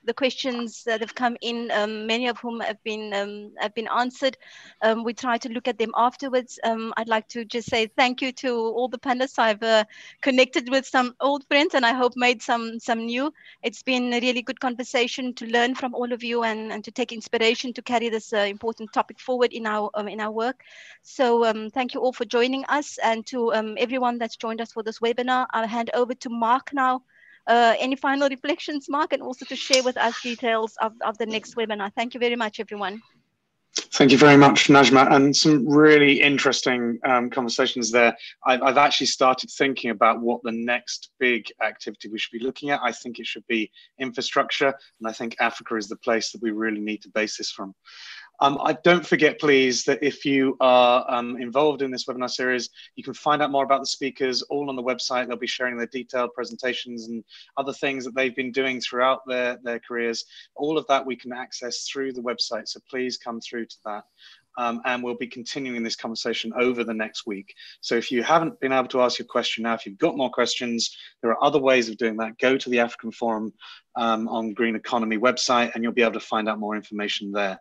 The questions that have come in, many of whom have been answered. We try to look at them afterwards. I'd like to just say thank you to all the panelists. I've connected with some old friends, and I hope made some new. It's been a really good conversation to learn from all of you and to take inspiration to carry this important topic forward in our work. So thank you all for joining us, and to everyone that's joined us for this webinar. I'll hand over to Mark now. Any final reflections, Mark, and also to share with us details of the next webinar. Thank you very much, everyone. Thank you very much, Najma, and some really interesting conversations there. I've actually started thinking about what the next big activity we should be looking at. I think it should be infrastructure, and I think Africa is the place that we really need to base this from. Don't forget, please, that if you are involved in this webinar series, you can find out more about the speakers all on the website. They'll be sharing their detailed presentations and other things that they've been doing throughout their careers. All of that we can access through the website, so please come through to that. And we'll be continuing this conversation over the next week. So if you haven't been able to ask your question now, if you've got more questions, there are other ways of doing that. Go to the African Forum on Green Economy website, and you'll be able to find out more information there.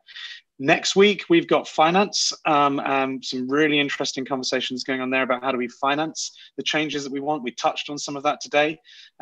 Next week, we've got finance, and some really interesting conversations going on there about how do we finance the changes that we want. We touched on some of that today,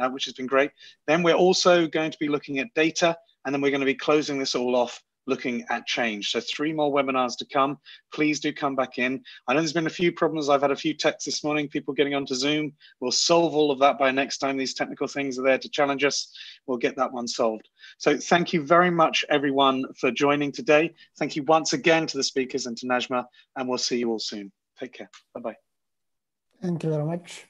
which has been great. Then we're also going to be looking at data, and then we're going to be closing this all off looking at change. So 3 more webinars to come. Please do come back in. I know there's been a few problems. I've had a few texts this morning, people getting onto Zoom. We'll solve all of that by next time. These technical things are there to challenge us. We'll get that one solved. So thank you very much, everyone, for joining today. Thank you once again to the speakers and to Najma, and we'll see you all soon. Take care. Bye-bye. Thank you very much.